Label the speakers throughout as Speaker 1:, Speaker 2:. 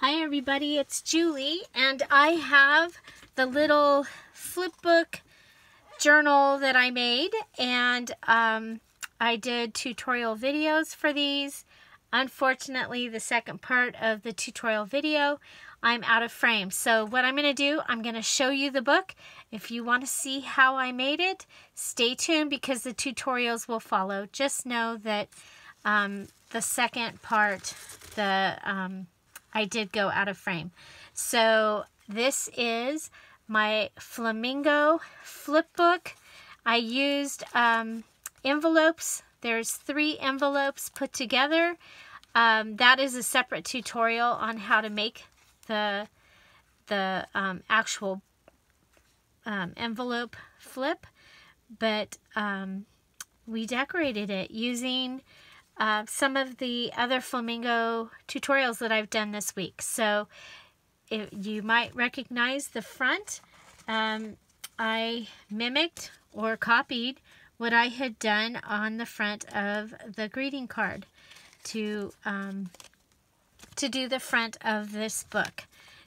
Speaker 1: Hi everybody, it's Julie, and I have the little flipbook journal that I made, and I did tutorial videos for these. Unfortunately, the second part of the tutorial video, I'm out of frame. So what I'm going to do, I'm going to show you the book. If you want to see how I made it, stay tuned because the tutorials will follow. Just know that the second part, I did go out of frame. So this is my flamingo flipbook. I used envelopes. There's 3 envelopes put together. That is a separate tutorial on how to make the actual envelope flip, but we decorated it using some of the other flamingo tutorials that I've done this week. So you might recognize the front. I mimicked or copied what I had done on the front of the greeting card to do the front of this book.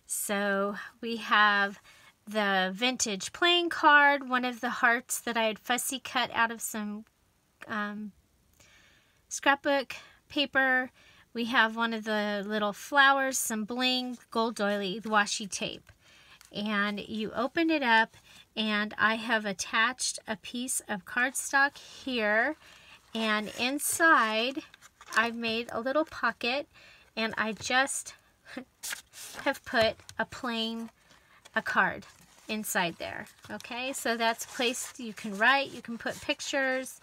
Speaker 1: So we have the vintage playing card, one of the hearts that I had fussy cut out of some scrapbook paper. We have one of the little flowers, some bling, gold doily, washi tape. And you open it up, and I have attached a piece of cardstock here, and inside I've made a little pocket, and I just have put a card inside there. Okay, so that's a place you can write, you can put pictures.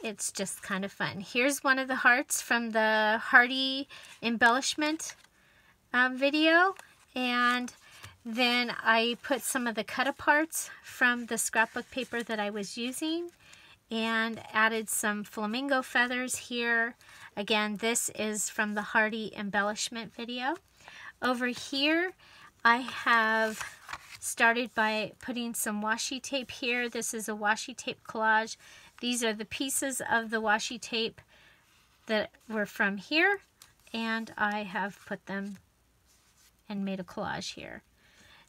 Speaker 1: It's just kind of fun. Here's one of the hearts from the Hearty embellishment video, and then I put some of the cut-aparts from the scrapbook paper that I was using and added some flamingo feathers here. Again, this is from the Hearty embellishment video. Over here, I have started by putting some washi tape here. This is a washi tape collage. These are the pieces of the washi tape that were from here, and I have put them and made a collage here.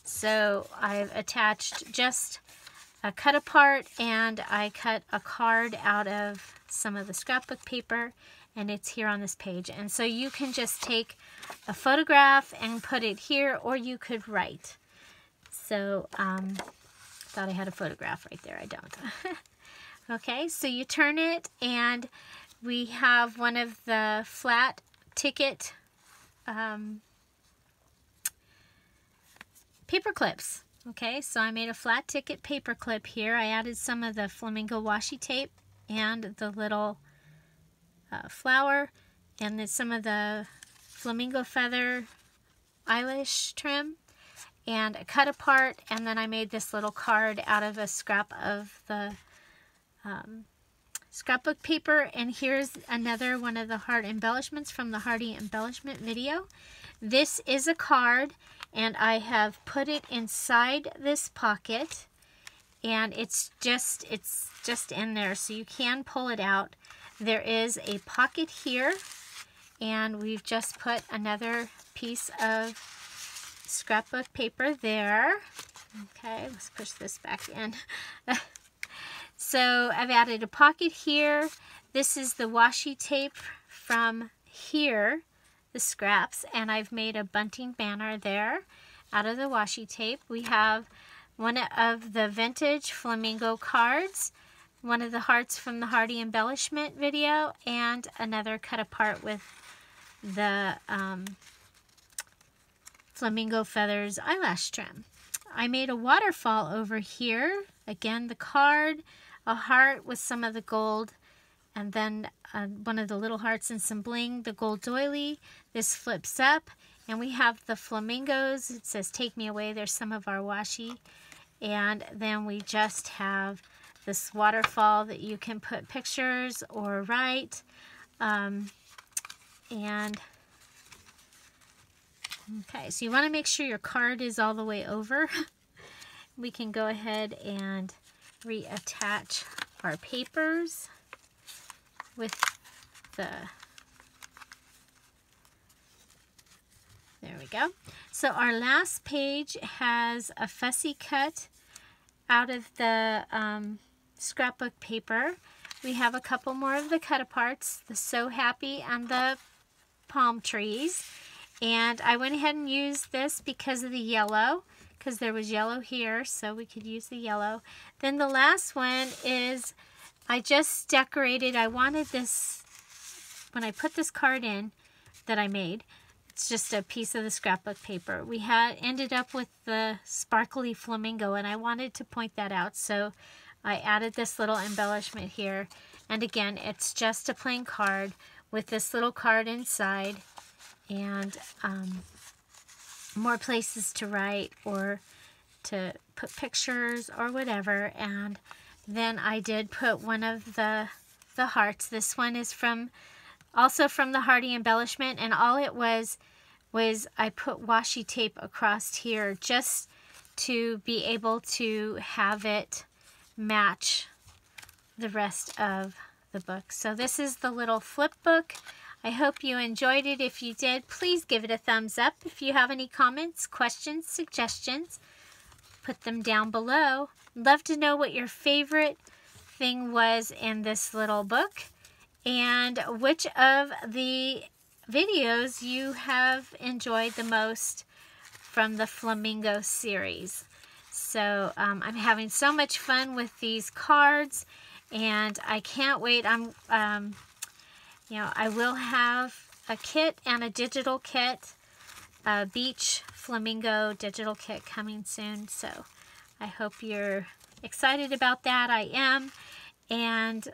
Speaker 1: So I've attached just a cut apart, and I cut a card out of some of the scrapbook paper, and it's here on this page. And so you can just take a photograph and put it here, or you could write. So thought I had a photograph right there. I don't. Okay, so you turn it, and we have one of the flat ticket paper clips. Okay, so I made a flat ticket paper clip here. I added some of the flamingo washi tape and the little flower, and then some of the flamingo feather eyelash trim, and a cut apart, and then I made this little card out of a scrap of the scrapbook paper. And here's another one of the heart embellishments from the Hearty embellishment video. This is a card, and I have put it inside this pocket, and it's just in there, so you can pull it out. There is a pocket here, and we've just put another piece of scrapbook paper there. Okay, let's push this back in. So I've added a pocket here. This is the washi tape from here, the scraps, and I've made a bunting banner there out of the washi tape. We have one of the vintage flamingo cards, one of the hearts from the Hearty embellishment video, and another cut apart with the flamingo feathers eyelash trim. I made a waterfall over here. Again, the card, a heart with some of the gold, and then one of the little hearts and some bling, the gold doily. This flips up, and we have the flamingos. It says, "Take me away." There's some of our washi. And then we just have this waterfall that you can put pictures or write. Okay, so you want to make sure your card is all the way over. We can go ahead and reattach our papers with the go. So our last page has a fussy cut out of the scrapbook paper. We have a couple more of the cut-aparts, the So Happy and the palm trees. And I went ahead and used this because of the yellow, because there was yellow here, so we could use the yellow. Then the last one is, I just decorated, I wanted this, when I put this card in that I made, it's just a piece of the scrapbook paper. We had ended up with the sparkly flamingo, and I wanted to point that out, so I added this little embellishment here. And again, it's just a plain card with this little card inside, and more places to write or to put pictures or whatever. And then I did put one of the hearts. This one is also from the Hearty embellishment, and all it was I put washi tape across here just to be able to have it match the rest of the book. So this is the little flip book. I hope you enjoyed it. If you did, please give it a thumbs up. If you have any comments, questions, suggestions, put them down below. Love to know what your favorite thing was in this little book, and which of the videos you have enjoyed the most from the Flamingo series. So I'm having so much fun with these cards, and I can't wait. You know, I will have a kit and a digital kit, a beach flamingo digital kit coming soon. So I hope you're excited about that. I am. And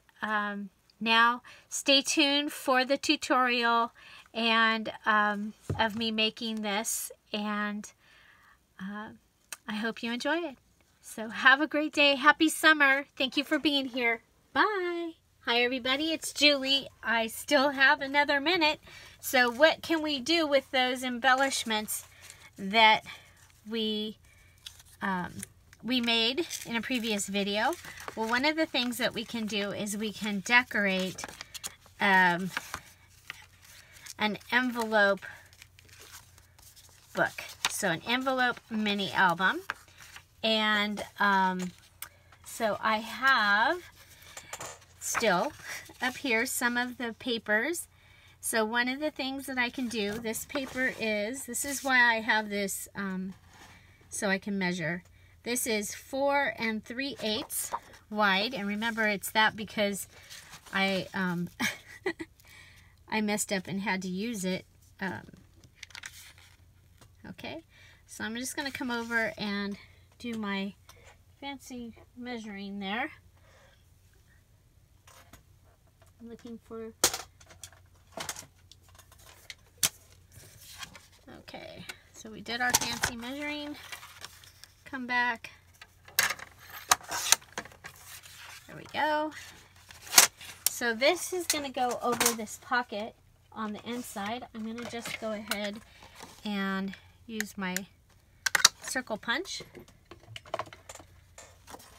Speaker 1: now stay tuned for the tutorial and of me making this. And I hope you enjoy it. So have a great day. Happy summer. Thank you for being here. Bye. Hi everybody, it's Julie. I still have another minute. So what can we do with those embellishments that we made in a previous video? Well, one of the things that we can do is we can decorate an envelope book. So an envelope mini album. And so I have still up here some of the papers. So one of the things that I can do, this is why I have this so I can measure. This is 4 3/8 wide, and remember it's that because I I messed up and had to use it. Okay, so I'm just going to come over and do my fancy measuring there. I'm looking for, okay, so we did our fancy measuring. Come back. There we go. So this is going to go over this pocket on the inside. I'm going to just go ahead and use my circle punch.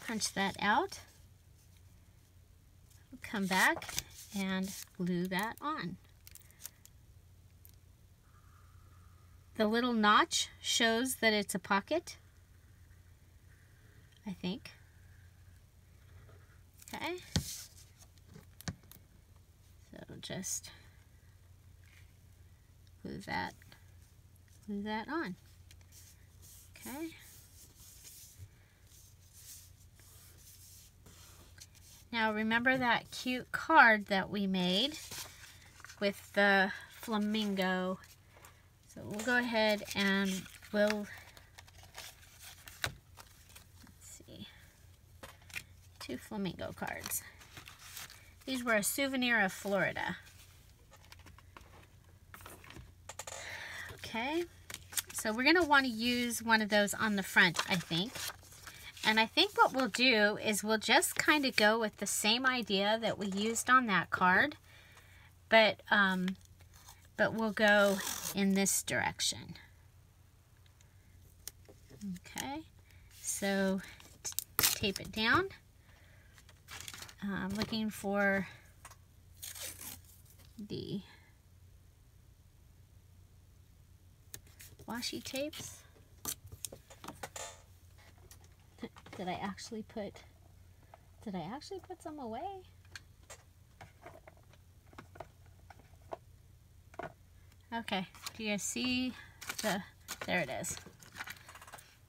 Speaker 1: Punch that out. Come back and glue that on. The little notch shows that it's a pocket, I think. Okay. So just glue that on. Okay. Now remember that cute card that we made with the flamingo. So we'll go ahead and let's see, 2 flamingo cards. These were a souvenir of Florida. Okay, so we're going to want to use one of those on the front, I think. And I think what we'll do is we'll just kind of go with the same idea that we used on that card, but we'll go in this direction. Okay, so tape it down. I'm looking for the washi tapes. Did I actually put some away? Okay, do you guys see there it is.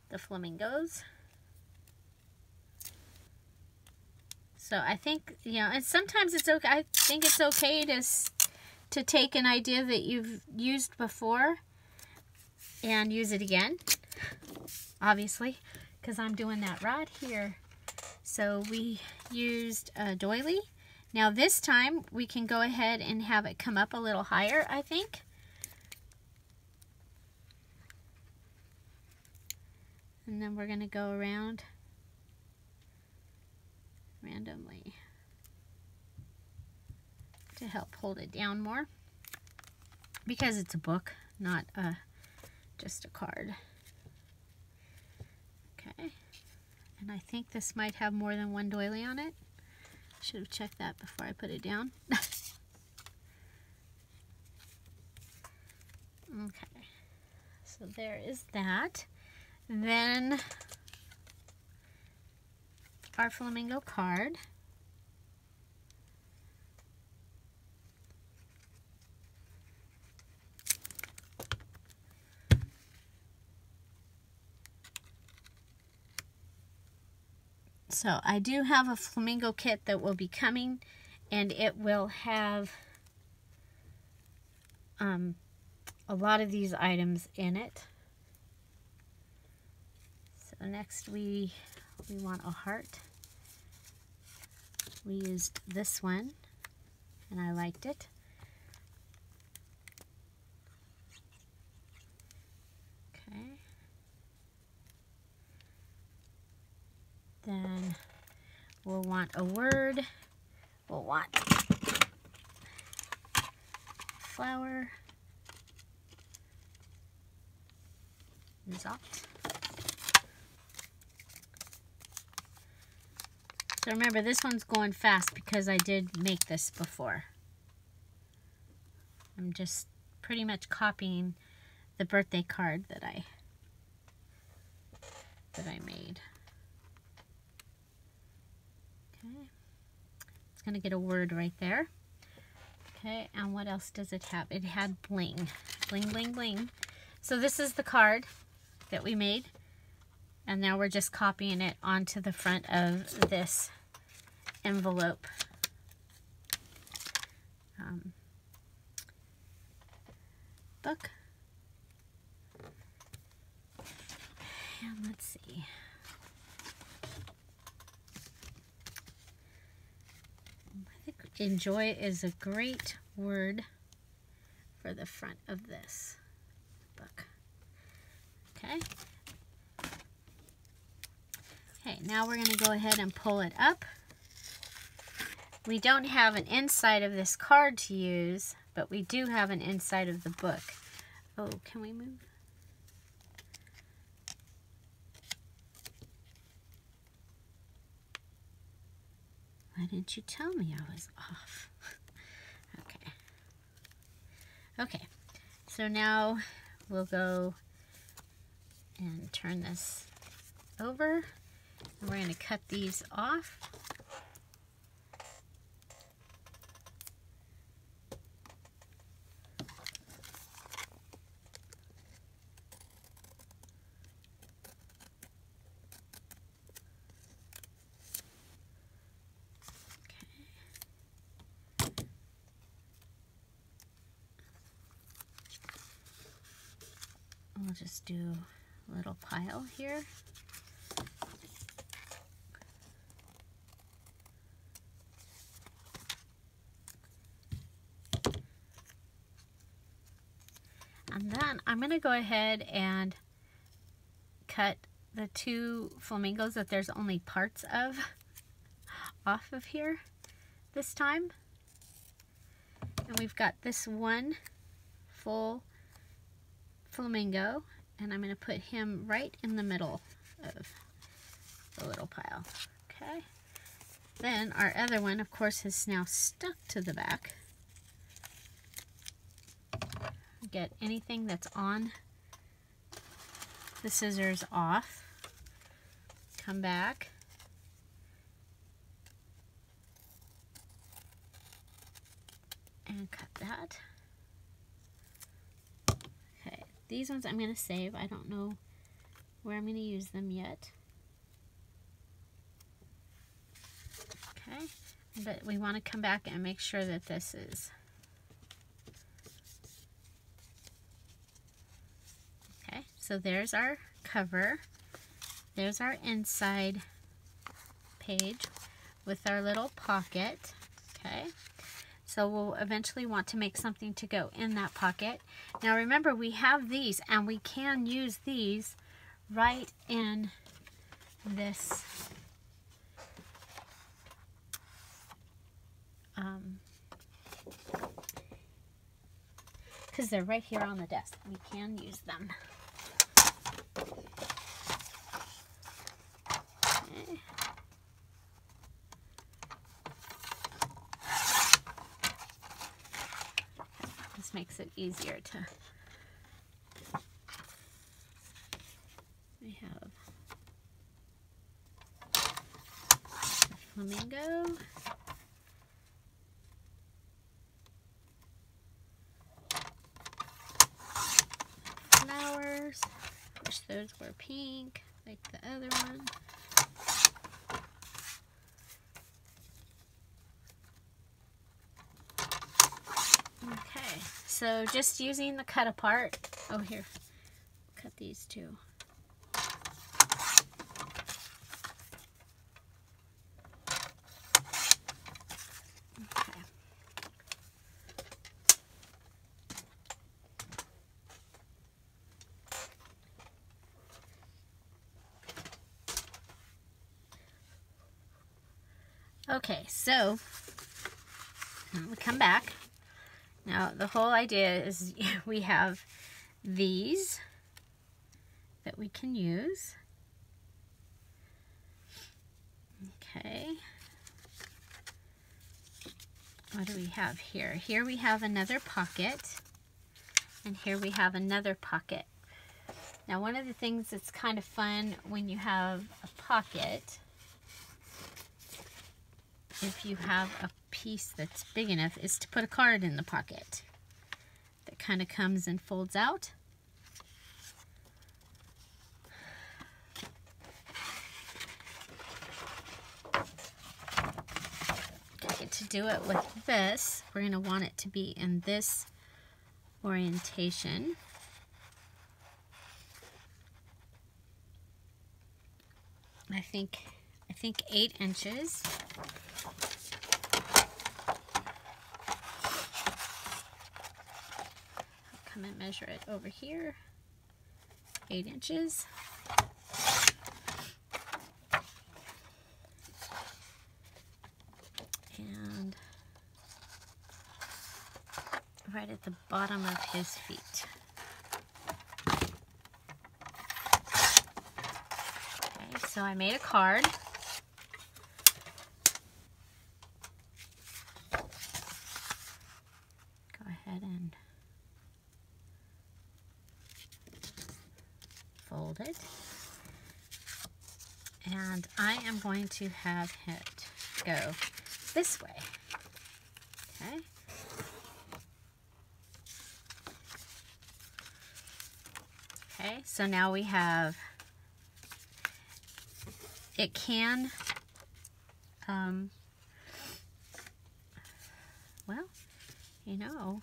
Speaker 1: The flamingos. So I think, you know, and sometimes it's okay. I think it's okay to take an idea that you've used before and use it again, obviously, because I'm doing that right here. So we used a doily. Now this time we can go ahead and have it come up a little higher, I think. And then we're going to go around randomly to help hold it down more, because it's a book, not just a card. Okay, and I think this might have more than one doily on it. Should have checked that before I put it down. Okay, so there is that. Then our flamingo card. So I do have a flamingo kit that will be coming, and it will have a lot of these items in it. So next we want a heart. We used this one, and I liked it. Okay. Then we'll want a word. We'll want flower. Result. So remember, this one's going fast because I did make this before. I'm just pretty much copying the birthday card that I made. Okay. It's going to get a word right there. Okay, and what else does it have? It had bling. Bling, bling, bling. So this is the card that we made. And now we're just copying it onto the front of this envelope. Book. And let's see. I think enjoy is a great word for the front of this book. Okay. Okay, now we're going to go ahead and pull it up. We don't have an inside of this card to use, but we do have an inside of the book. Oh, can we move? Why didn't you tell me I was off? Okay. Okay, so now we'll go and turn this over. And we're going to cut these off. We'll just do a little pile here. And then I'm going to go ahead and cut the two flamingos that there's only parts of off of here this time. And we've got this one full flamingo, and I'm going to put him right in the middle of the little pile. Okay. Then our other one, of course, is now stuck to the back. Get anything that's on the scissors off, come back, and cut that. Okay, these ones I'm going to save. I don't know where I'm going to use them yet. Okay, but we want to come back and make sure that this is okay. So there's our cover. There's our inside page with our little pocket. Okay, so we'll eventually want to make something to go in that pocket. Now remember, we have these and we can use these right in this because they're right here on the desk. We can use them. Okay. This makes it easier to. We have the flamingo. Flowers. Wish those were pink like the other one. Okay, so just using the cut apart. Oh, here, cut these two. Okay. Okay, so we come back. Now the whole idea is we have these that we can use. Okay. What do we have here? Here we have another pocket, and here we have another pocket. Now one of the things that's kind of fun when you have a pocket, if you have a piece that's big enough, is to put a card in the pocket that kind of comes and folds out. Okay, to do it with this, we're going to want it to be in this orientation. I think 8 inches. Come and measure it over here. 8 inches. And right at the bottom of his feet. Okay, so I made a card. Go ahead and fold it, and I am going to have it go this way. Okay. Okay, so now we have, it can, well, you know,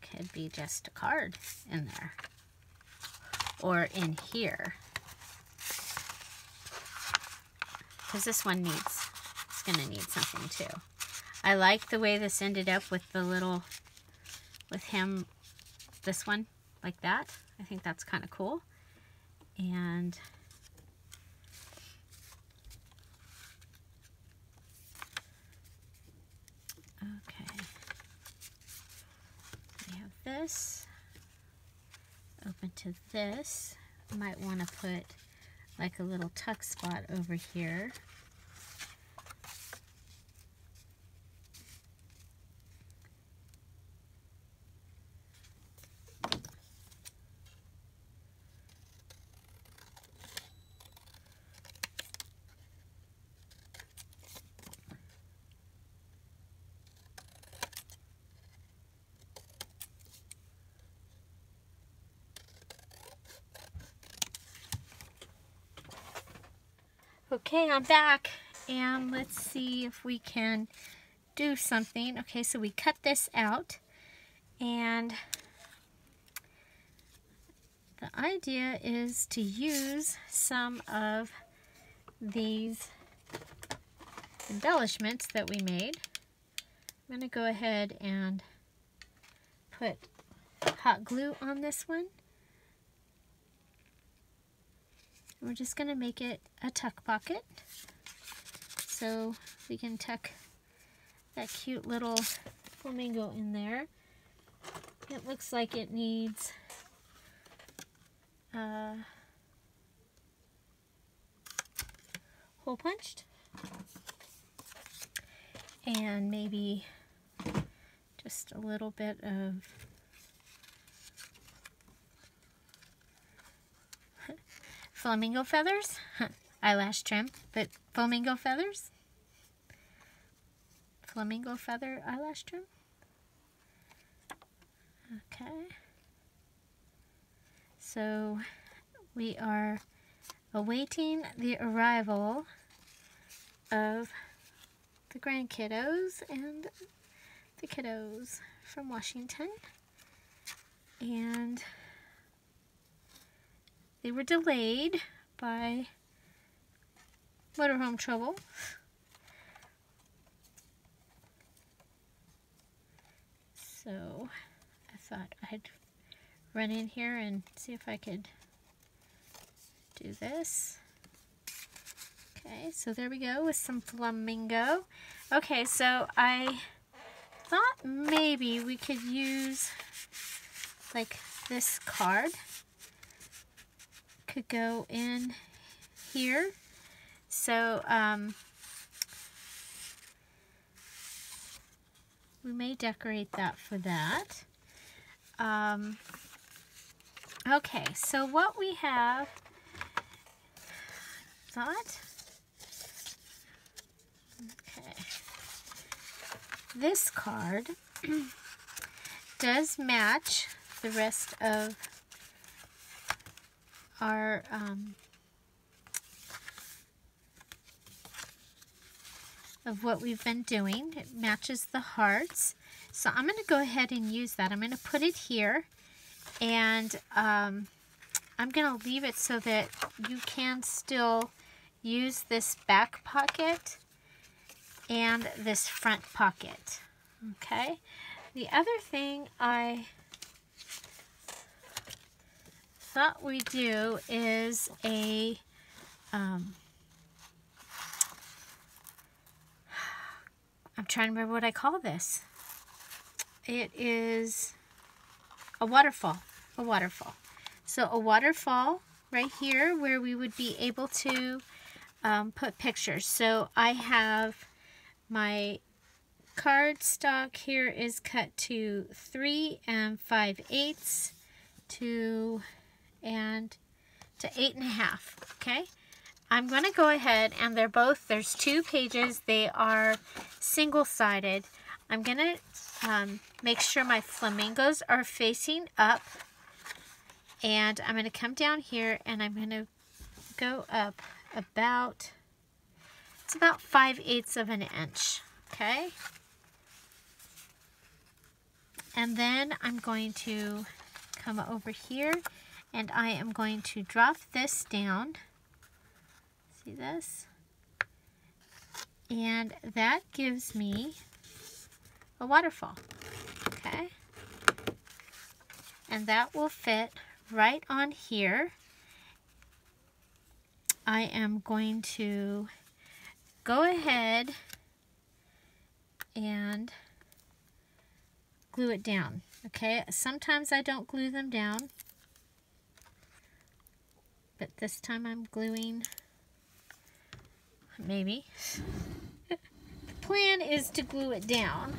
Speaker 1: could be just a card in there or in here, because this one needs, it's going to need something too. I like the way this ended up with the little, with him, this one like that. I think that's kind of cool. And okay, we have this, open to this. I might want to put like a little tuck spot over here. Okay, I'm back, and let's see if we can do something. Okay, so we cut this out, and the idea is to use some of these embellishments that we made. I'm going to go ahead and put hot glue on this one. We're just going to make it a tuck pocket, so we can tuck that cute little flamingo in there. It looks like it needs hole punched, and maybe just a little bit of flamingo feathers, eyelash trim, but flamingo feathers, flamingo feather eyelash trim. Okay, so we are awaiting the arrival of the grandkiddos and the kiddos from Washington, and they were delayed by motorhome trouble. So I thought I'd run in here and see if I could do this. Okay, so there we go with some flamingo. Okay, so I thought maybe we could use like this card. Could go in here. So we may decorate that for that. Okay, so what we have thought. Okay. This card does match the rest of our of what we've been doing. It matches the hearts. So I'm going to go ahead and use that. I'm going to put it here, and I'm going to leave it so that you can still use this back pocket and this front pocket. Okay. The other thing I thought we'd do is a I'm trying to remember what I call this. It is a waterfall. A waterfall. So a waterfall right here where we would be able to put pictures. So I have my cardstock here is cut to 3 5/8 to 8.5. Okay. I'm going to go ahead, and there's 2 pages. They are single-sided. I'm going to make sure my flamingos are facing up, and I'm going to come down here, and I'm going to go up about 5/8 of an inch. Okay. And then I'm going to come over here, and I am going to drop this down. See this? And that gives me a waterfall. Okay? And that will fit right on here. I am going to go ahead and glue it down. Okay? Sometimes I don't glue them down, but this time I'm gluing. Maybe. The plan is to glue it down.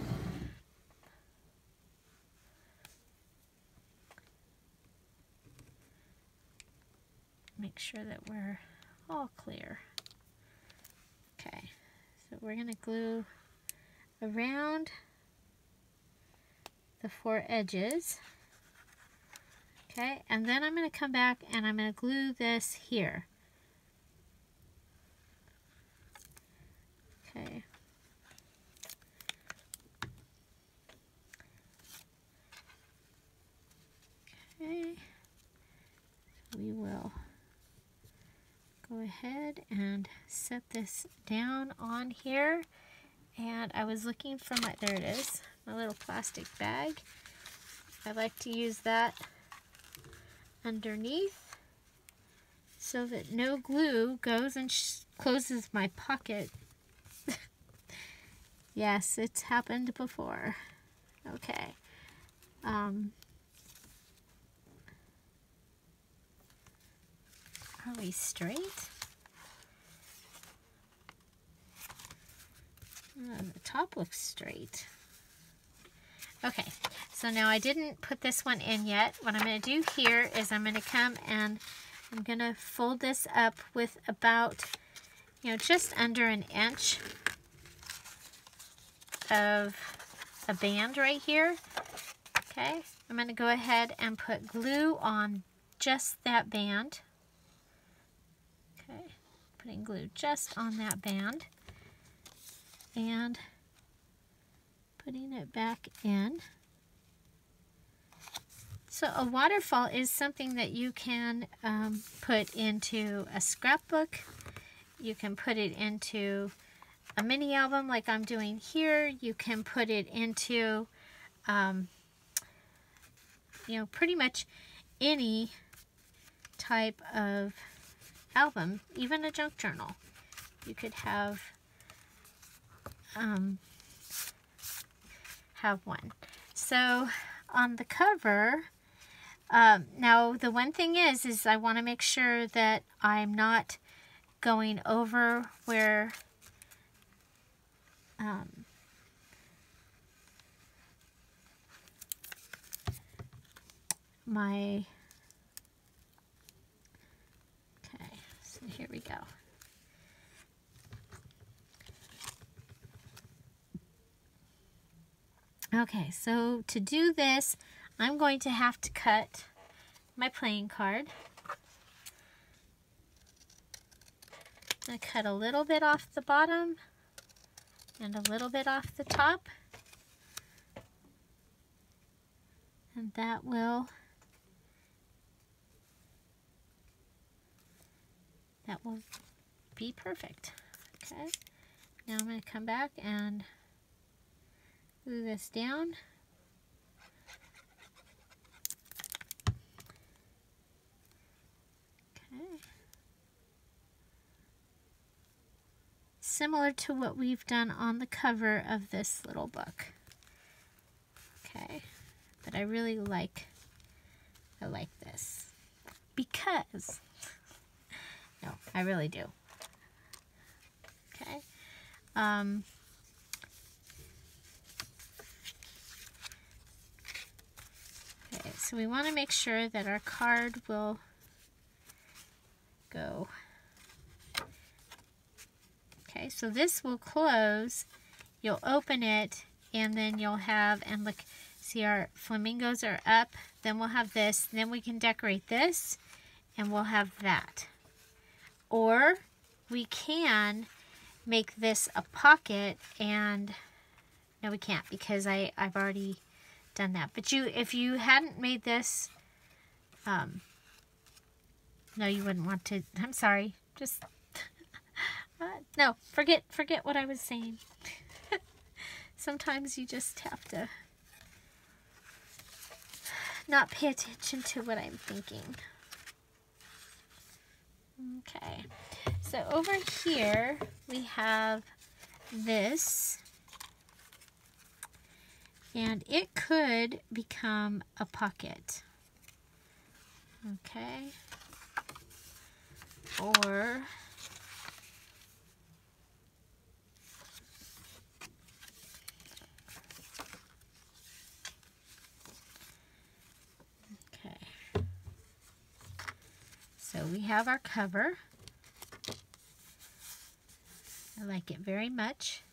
Speaker 1: Make sure that we're all clear. Okay, so we're going to glue around the 4 edges. Okay, and then I'm going to come back and I'm going to glue this here. Okay. Okay. So we will go ahead and set this down on here. And I was looking for my, there it is, my little plastic bag. I like to use that underneath so that no glue goes and closes my pocket. Yes, it's happened before. Okay. Are we straight? The top looks straight. Okay, so now I didn't put this one in yet. What I'm going to do here is I'm going to come and I'm going to fold this up with about, just under an inch of a band right here. Okay, I'm going to go ahead and put glue on just that band. Okay, putting glue just on that band and putting it back in. So a waterfall is something that you can put into a scrapbook. You can put it into a mini album like I'm doing here. You can put it into, pretty much any type of album, even a junk journal. You could have one. So on the cover, now the one thing is I want to make sure that I'm not going over where my, okay, so here we go. Okay, so to do this, I'm going to have to cut my playing card. I'm going to cut a little bit off the bottom and a little bit off the top. And that will be perfect. Okay, now I'm going to come back and glue this down. Okay. Similar to what we've done on the cover of this little book. Okay, but I really like this because, no, I really do. Okay. Okay, so we want to make sure that our card will go. Okay, so this will close. You'll open it, and then you'll have, and look, see our flamingos are up. Then we'll have this. Then we can decorate this, and we'll have that. Or we can make this a pocket, and no, we can't because I've already done that. But if you hadn't made this, no, you wouldn't want to. I'm sorry. Just no, forget what I was saying. Sometimes you just have to not pay attention to what I'm thinking. Okay, so over here we have this, and it could become a pocket. Okay, Or okay. So we have our cover. I like it very much.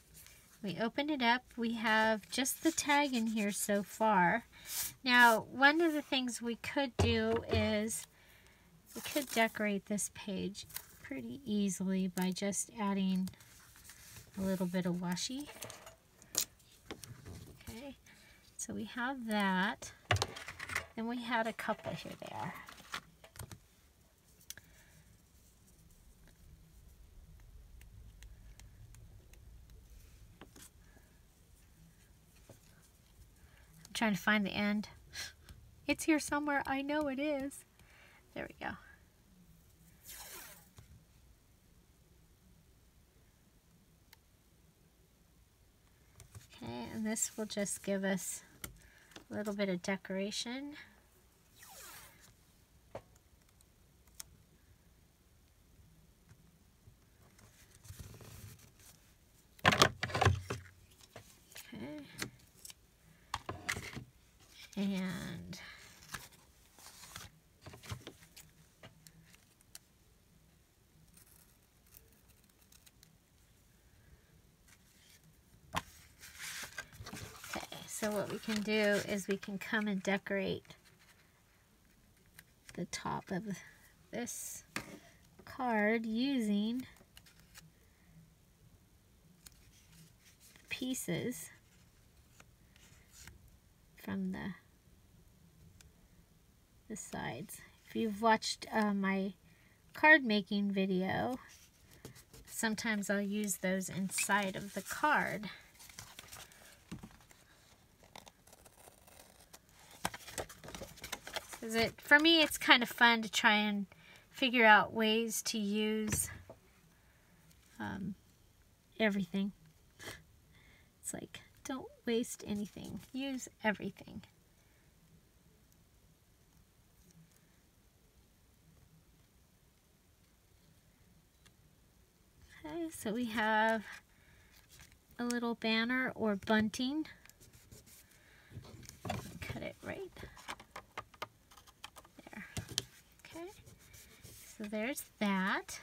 Speaker 1: We open it up. We have just the tag in here so far. Now, one of the things we could do is we could decorate this page pretty easily by just adding a little bit of washi. Okay, so we have that. Then we had a couple here there. I'm trying to find the end. It's here somewhere. I know it is. There we go. Okay, and this will just give us a little bit of decoration. Okay. And so what we can do is we can come and decorate the top of this card using pieces from the sides. If you've watched my card making video, sometimes I'll use those inside of the card. For me, it's kind of fun to try and figure out ways to use everything. It's like, don't waste anything. Use everything. Okay, so we have a little banner or bunting. Cut it right there. Okay, so there's that.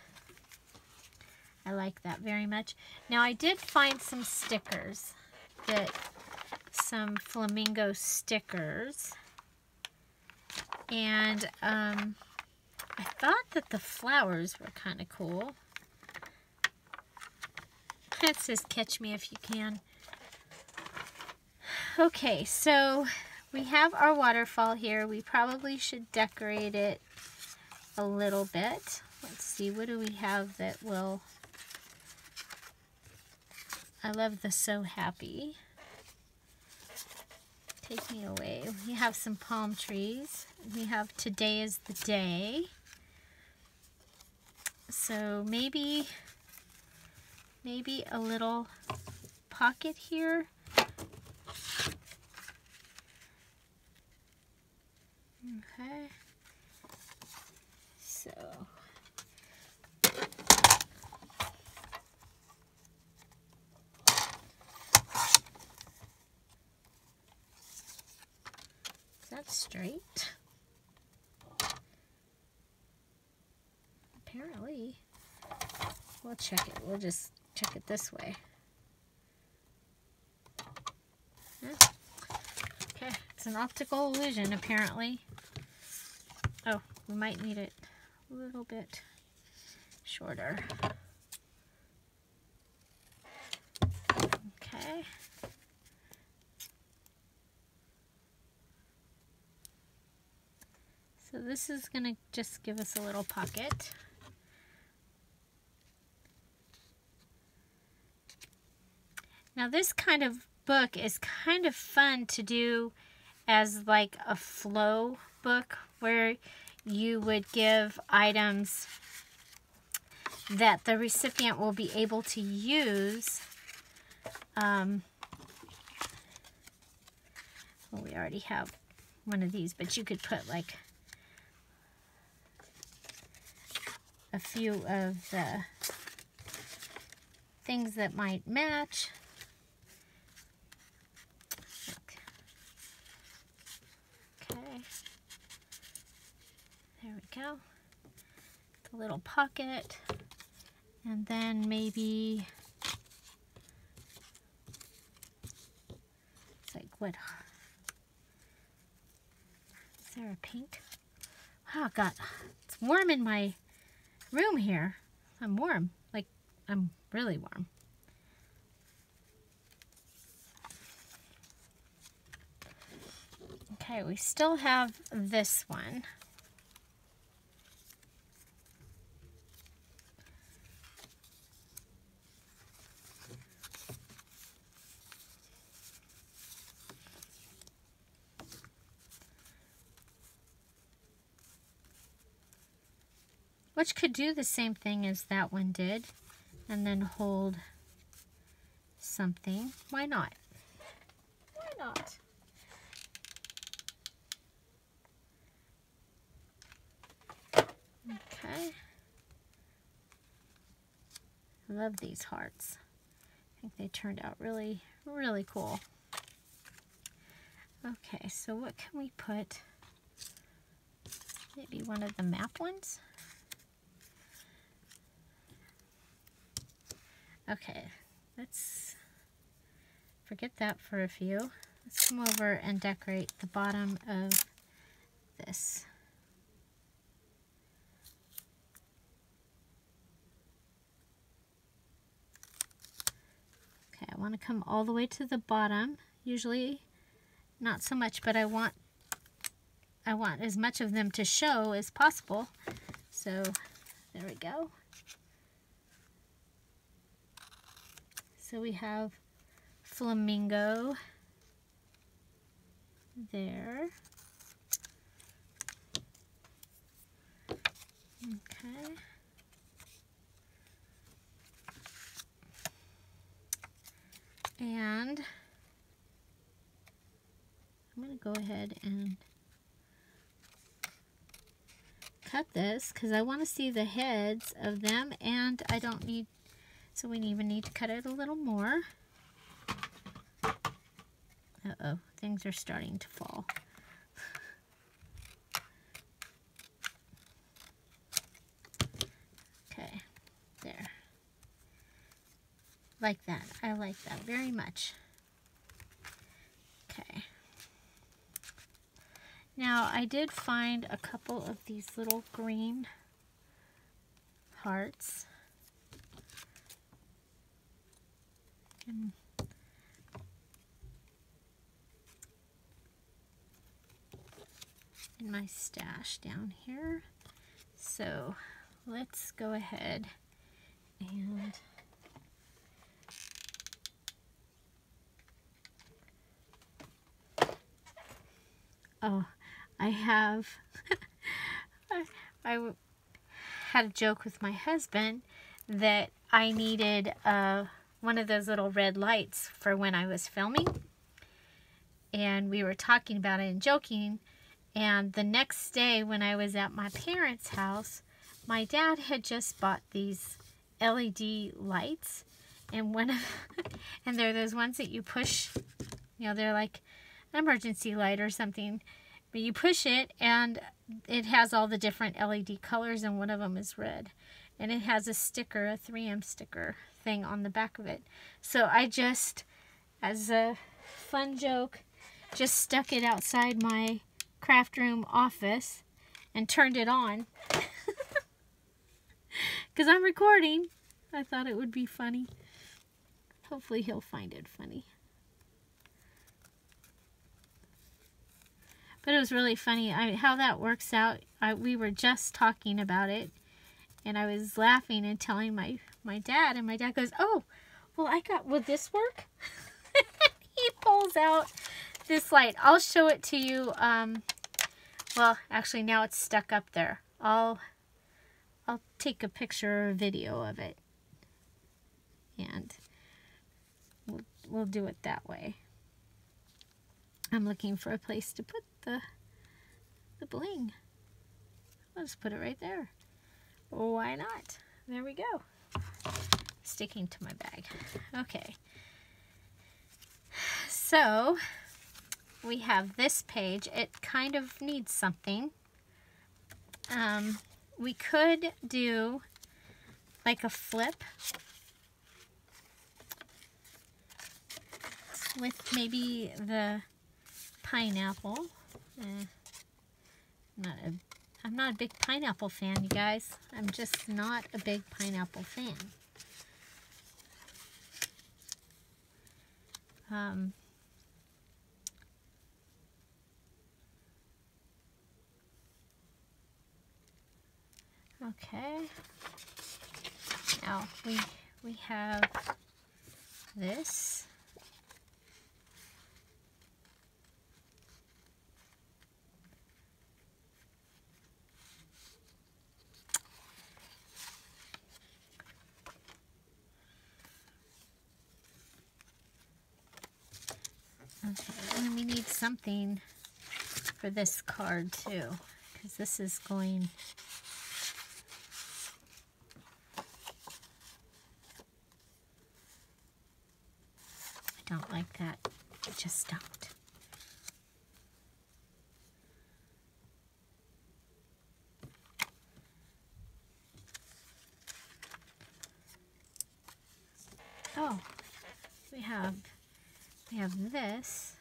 Speaker 1: I like that very much. Now I did find some stickers, some flamingo stickers, and I thought that the flowers were kind of cool. It says, "Catch me if you can." Okay, so we have our waterfall here. We probably should decorate it a little bit. Let's see, what do we have that will... I love the "So Happy." Take me away. We have some palm trees. We have "Today is the Day." So maybe a little pocket here. Okay. So is that straight? Apparently. We'll check it. We'll just check it this way. Yeah. Okay, it's an optical illusion apparently. Oh, we might need it a little bit shorter. Okay. So this is going to just give us a little pocket. Now this kind of book is kind of fun to do as like a flow book where you would give items that the recipient will be able to use. Well, we already have one of these, but you could put like a few of the things that might match. Okay, there we go. The little pocket, and then maybe it's like, what? Is there a pink? Oh God, it's warm in my room here. I'm warm, like I'm really warm. Okay, we still have this one. Which could do the same thing as that one did, and then hold something. Why not? Why not? Okay. I love these hearts. I think they turned out really, really cool. Okay, so what can we put? Maybe one of the map ones? Okay, let's forget that for a few. Let's come over and decorate the bottom of this. Okay, I want to come all the way to the bottom. Usually not so much, but I want as much of them to show as possible. So there we go. So we have flamingo there. Okay. And I'm going to go ahead and cut this because I want to see the heads of them, and I don't need, so we even need to cut it a little more. Uh-oh, things are starting to fall. Okay, there. Like that. I like that very much. Okay. Now, I did find a couple of these little green hearts. And in my stash down here. So let's go ahead and I have I had a joke with my husband that I needed one of those little red lights for when I was filming, and we were talking about it and joking. And the next day when I was at my parents' house, my dad had just bought these LED lights, and and they're those ones that you push, you know, they're like an emergency light or something, but you push it and it has all the different LED colors, and one of them is red, and it has a sticker, a 3M sticker thing on the back of it. So I just, as a fun joke, just stuck it outside my craft room office and turned it on because I'm recording. I thought it would be funny. Hopefully he'll find it funny. But it was really funny how that works out. We were just talking about it, and I was laughing and telling my dad, and my dad goes, "Oh, well, will this work?" He pulls out this light. I'll show it to you. Well, actually, now it's stuck up there. I'll take a picture or a video of it, and we'll do it that way. I'm looking for a place to put the bling. I'll just put it right there. Why not? There we go. Sticking to my bag. Okay. So we have this page. It kind of needs something. We could do like a flip with maybe the pineapple. I'm not a big pineapple fan, you guys. I'm just not a big pineapple fan. Okay. Now we have this. Okay, and we need something for this card too, because this is going... I don't like that. I just don't. Oh, we have this.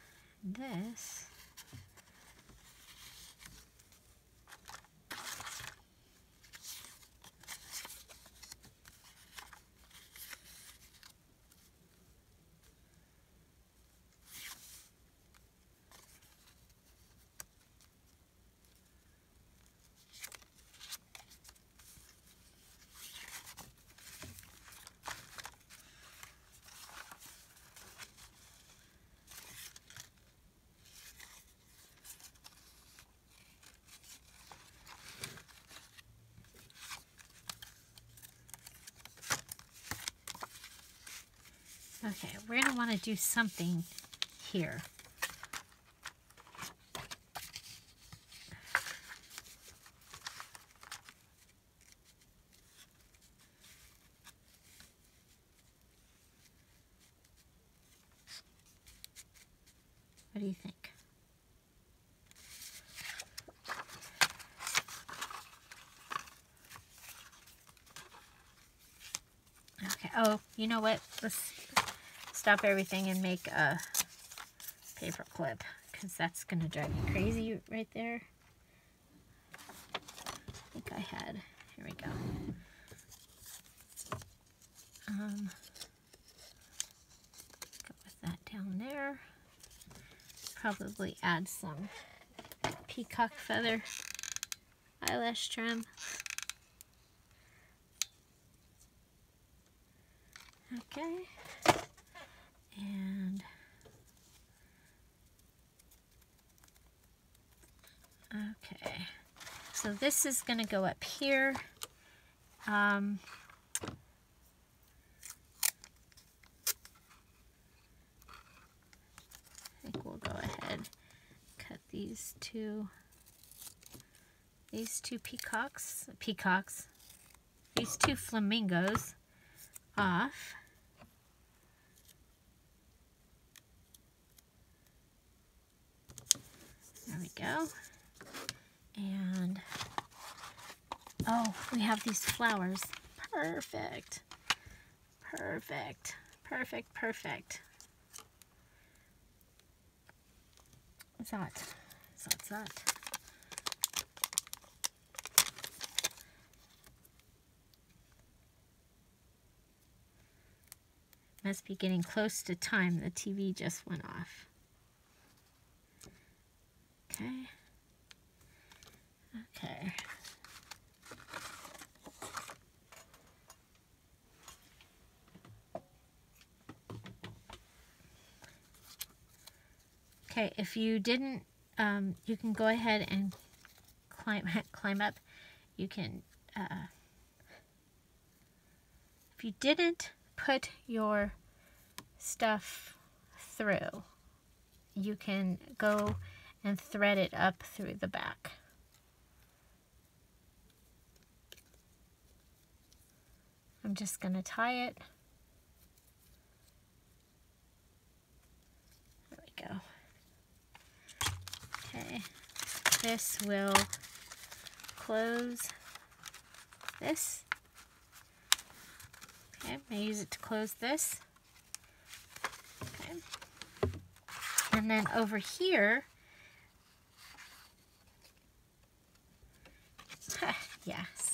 Speaker 1: Okay, we're going to want to do something here. What do you think? Okay, oh, you know what? Let's stop everything and make a paper clip, because that's going to drive me crazy right there. I think I had, here we go. Go with that down there. Probably add some peacock feather eyelash trim. Okay. And okay, so this is going to go up here. I think we'll go ahead, cut these two peacocks, these two flamingos off. There we go. And, oh, we have these flowers. Perfect. Perfect. Perfect, perfect. Zot. Must be getting close to time. The TV just went off. Okay. Okay. Okay, if you didn't, you can go ahead and climb up. You can, if you didn't put your stuff through, you can go and thread it up through the back. just going to tie it. There we go. Okay, this will close this. Okay, I'm going to use it to close this. Okay. And then over here, yes.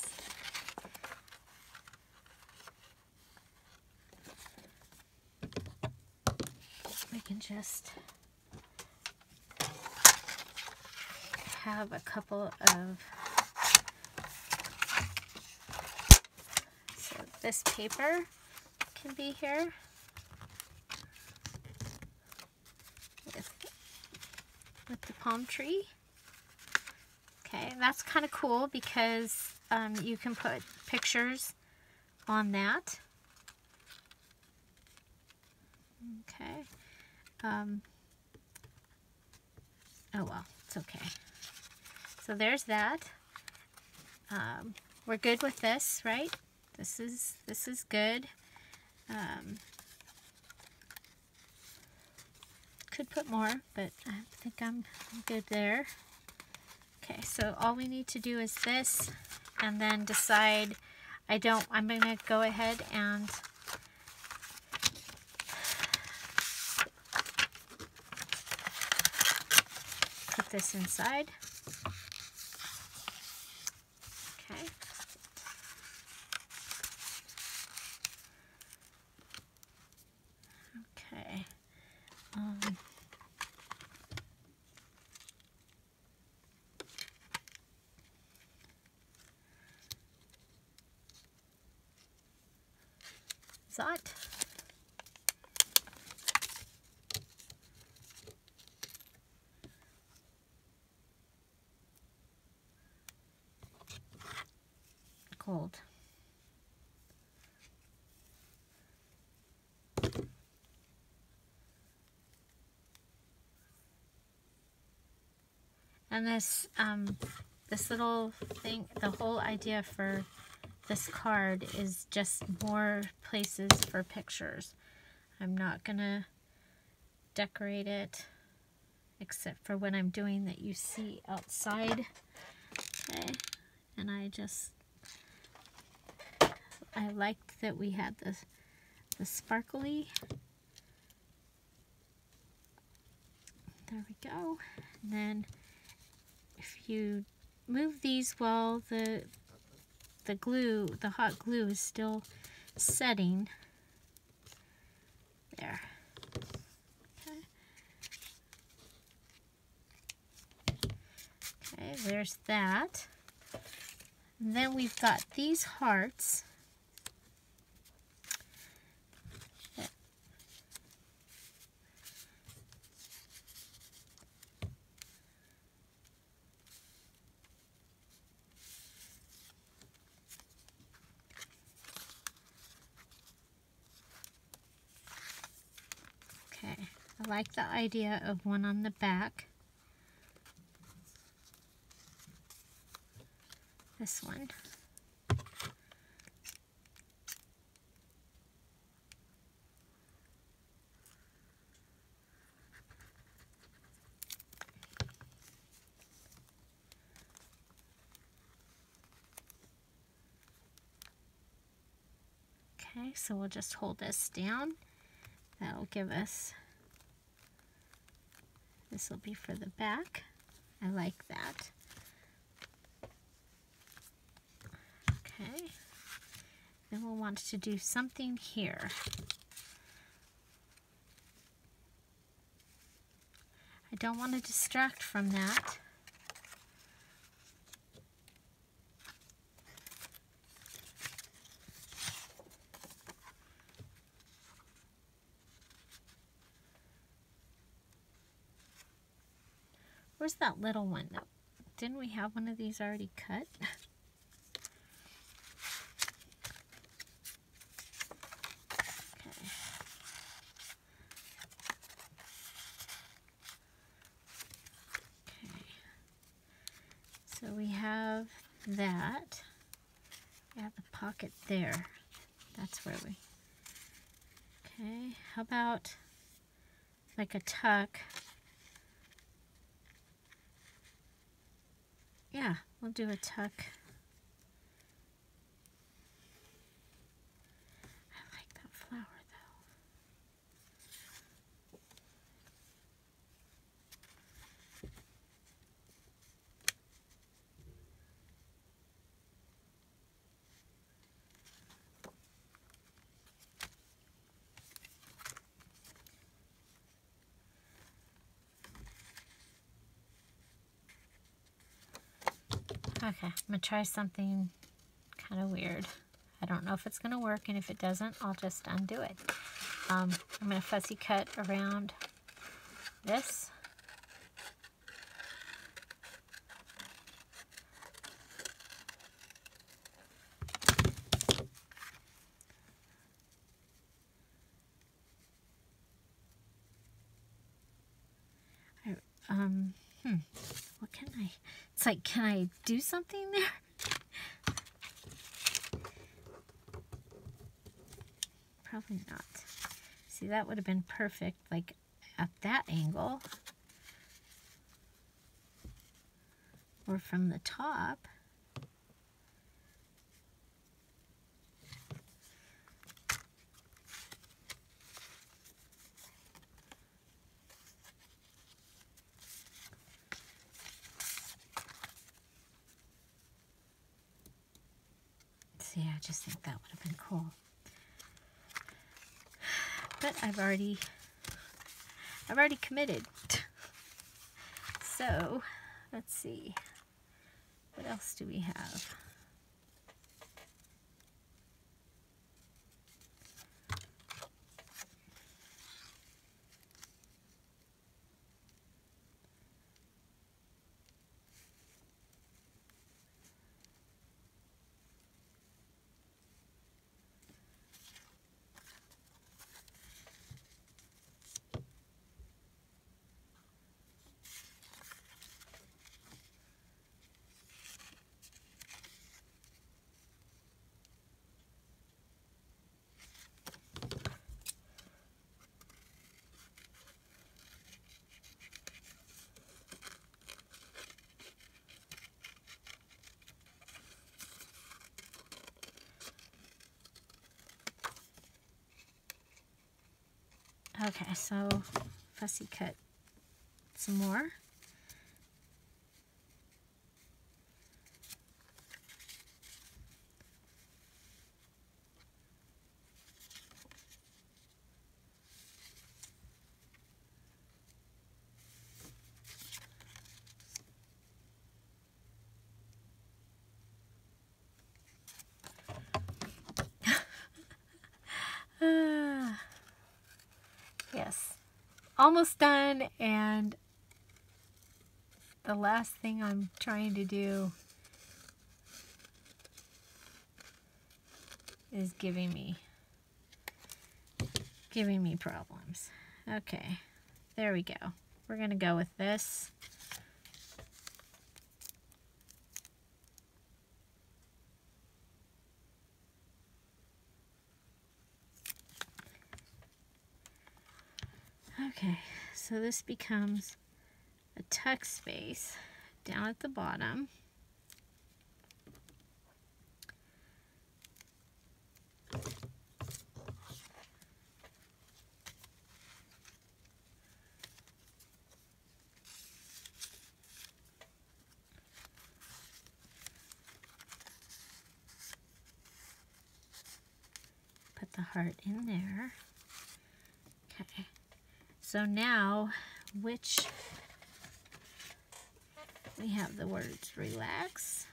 Speaker 1: We can just have a couple of, so this paper can be here with the palm tree. Okay, that's kind of cool because you can put pictures on that. Okay. Oh well, it's okay. So there's that. We're good with this, right? This is good. Could put more, but I think I'm good there. Okay, so all we need to do is this, and then decide. I'm going to go ahead and put this inside. Okay. Okay. That. Cold. And this little thing, the whole idea for this card is just more places for pictures. I'm not gonna decorate it except for when I'm doing that you see outside. Okay, and I liked that we had the sparkly. There we go. And then if you move these while the hot glue is still setting. There. Okay. Okay, there's that. And then we've got these hearts. I like the idea of one on the back. This one. Okay, so we'll just hold this down. That'll give us, this will be for the back. I like that. Okay, then we'll want to do something here. I don't want to distract from that. Where's that little one? Didn't we have one of these already cut? Okay. Okay. So we have that. We have the pocket there. That's where we... Okay, how about like a tuck? Yeah, we'll do a tuck. I like that flower though. Okay, I'm going to try something kind of weird. I don't know if it's going to work, and if it doesn't, I'll just undo it. I'm going to fussy cut around this. What can I... It's like, can I do something there? Probably not. See, that would have been perfect, like, at that angle. Or from the top. See, I just think that would have been cool. But I've already committed. So, let's see. What else do we have? Okay, so fussy cut some more. Yes, almost done, and the last thing I'm trying to do is giving me problems. Okay, there we go. We're gonna go with this. Okay, so this becomes a tuck space down at the bottom. Put the heart in there. Okay. So now, which we have the words relax.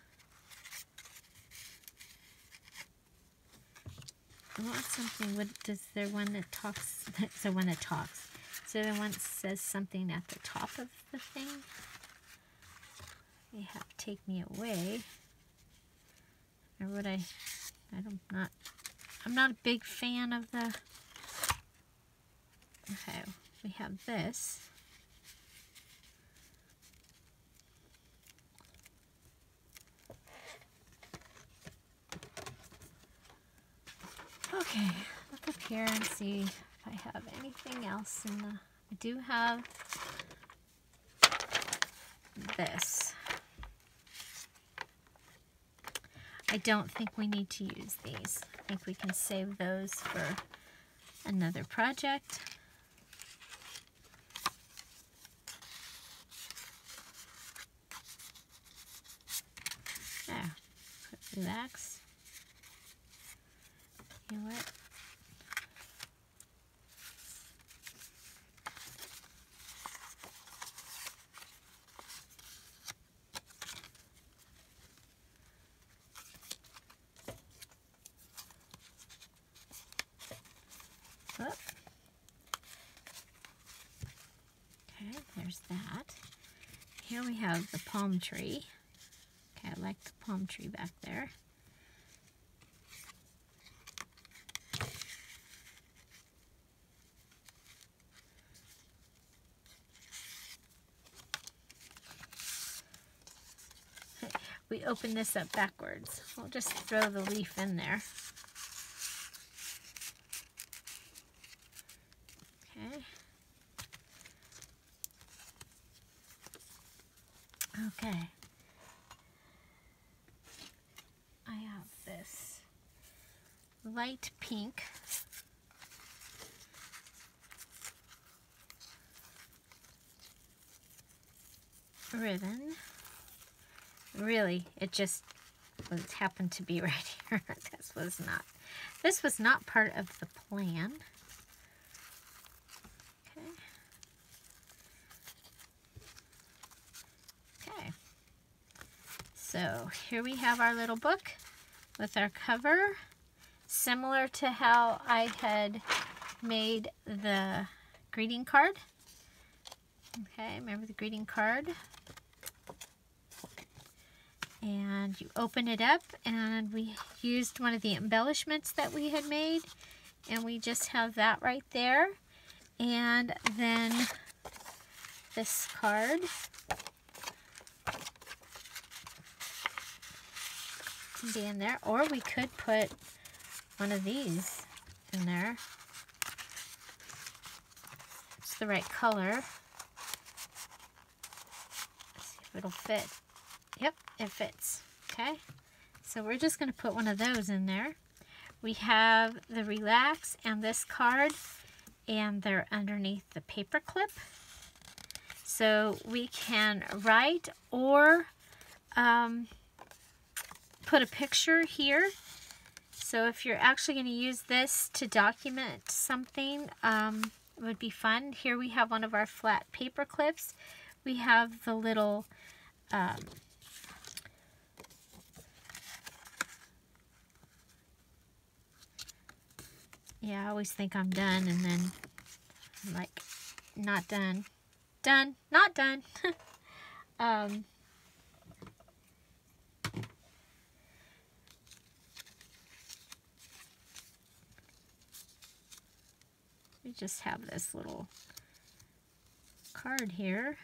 Speaker 1: I want something, what does there one that talks, that's the one that talks. So the one that says something at the top of the thing. You have to take me away. Or would I'm not a big fan of the, okay, we have this. Okay, look up here and see if I have anything else in the... I do have this. I don't think we need to use these. I think we can save those for another project. There, put relax. You know what? Whoop. Okay, there's that. Here we have the palm tree. Okay, I like the palm tree back there. We open this up backwards. We'll just throw the leaf in there. Okay. Okay. I have this light pink ribbon. Really, it just happened to be right here. This was not part of the plan. Okay. Okay. So here we have our little book with our cover, similar to how I had made the greeting card. Okay, remember the greeting card? And you open it up, and we used one of the embellishments that we had made, and we just have that right there. And then this card can be in there, or we could put one of these in there. It's the right color. Let's see if it'll fit. Yep, it fits. Okay, so we're just going to put one of those in there. We have the relax and this card, and they're underneath the paper clip. So we can write or put a picture here. So if you're actually going to use this to document something, it would be fun. Here we have one of our flat paper clips. We have the little yeah, I always think I'm done, and then I'm like, not done. Done, not done. We just have this little card here.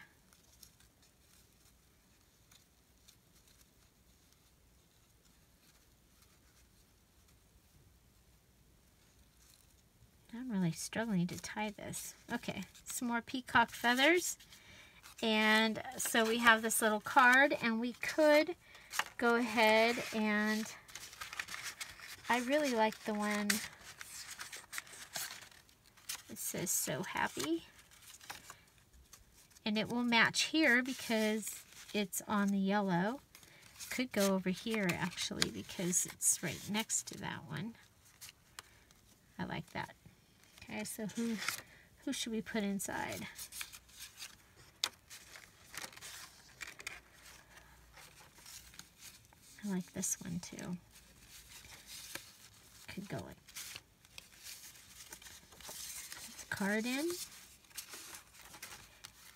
Speaker 1: I'm really struggling to tie this. Okay, some more peacock feathers. And so we have this little card, and we could go ahead and I really like the one that says so happy. And it will match here because it's on the yellow. Could go over here actually because it's right next to that one. I like that. Okay, so who should we put inside? I like this one too. Could go like this card in,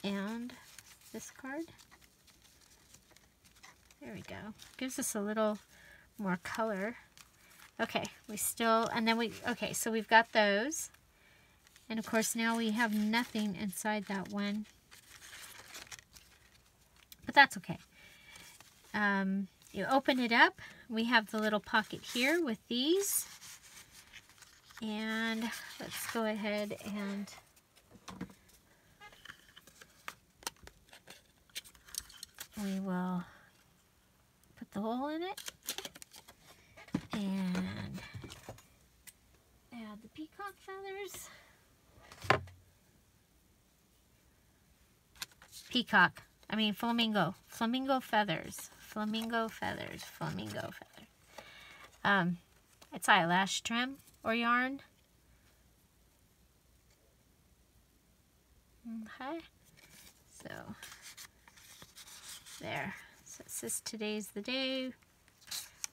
Speaker 1: and this card. There we go. Gives us a little more color. Okay, okay, so we've got those. And of course now we have nothing inside that one. But that's okay. You open it up. We have the little pocket here with these. And let's go ahead and we will put the hole in it and add the peacock feathers. Flamingo. Flamingo feathers. Flamingo feathers. Flamingo feathers. It's eyelash trim or yarn. Okay. So, there. So it says today's the day.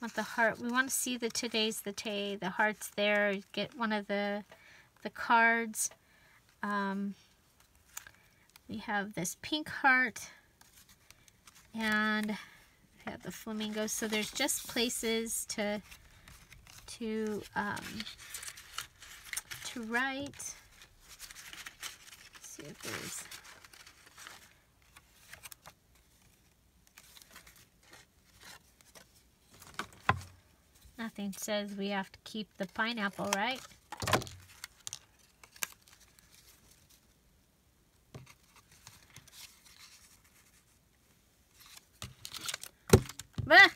Speaker 1: Want the heart. We want to see the today's the day. The heart's there. Get one of the cards. We have this pink heart. And we have the flamingo. So there's just places to write. Let's see if there's nothing says we have to keep the pineapple, right? Bah!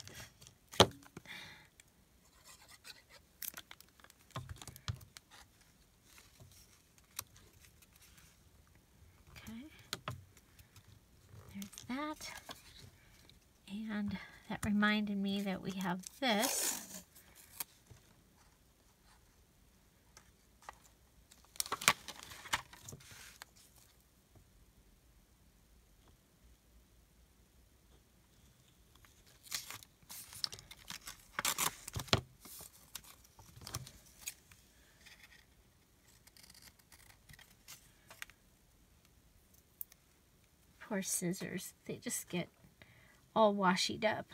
Speaker 1: That, and that reminded me that we have this. Poor scissors, they just get all washied up.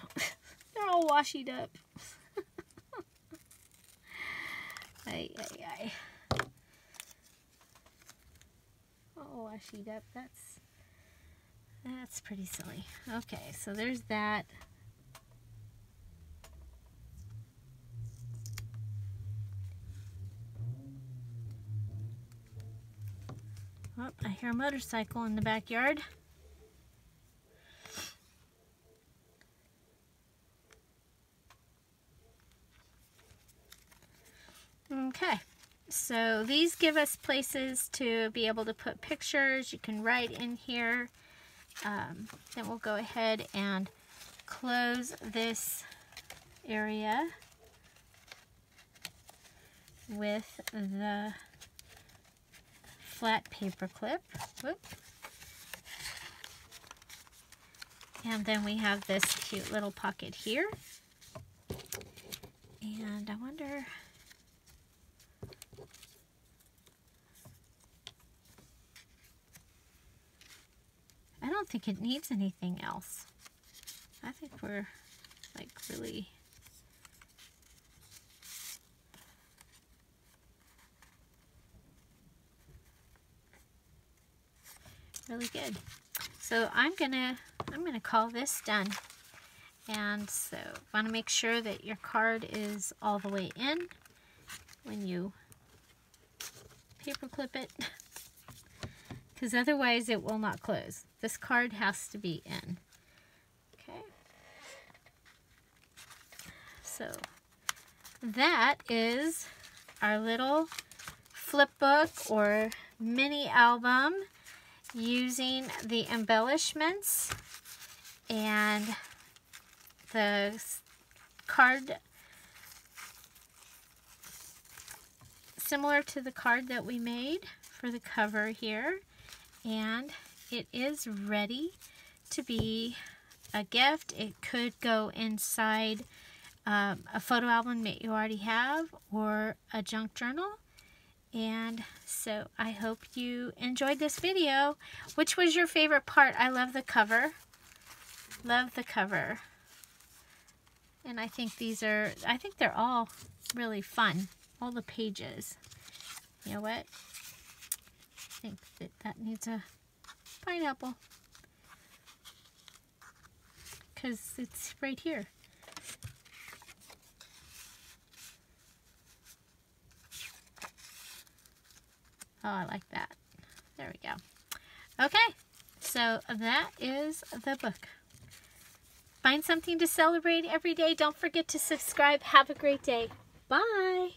Speaker 1: They're all washied up. Ay, ay, ay. All washied up. That's pretty silly. Okay, so there's that. Oh, I hear a motorcycle in the backyard. Okay, so these give us places to be able to put pictures. You can write in here. Then we'll go ahead and close this area with the flat paper clip. Whoop. And then we have this cute little pocket here. And I wonder... I don't think it needs anything else. I think we're like really good. So I'm gonna call this done. And so want to make sure that your card is all the way in when you paper clip it, because otherwise it will not close. This card has to be in. Okay. So that is our little flip book or mini album using the embellishments and the card similar to the card that we made for the cover here. And it is ready to be a gift. It could go inside a photo album that you already have or a junk journal. And so I hope you enjoyed this video. Which was your favorite part? I love the cover. Love the cover. And I think they're all really fun. All the pages. You know what? I think that needs a pineapple, because it's right here. Oh, I like that. There we go. Okay, so that is the book. Find something to celebrate every day. Don't forget to subscribe. Have a great day. Bye.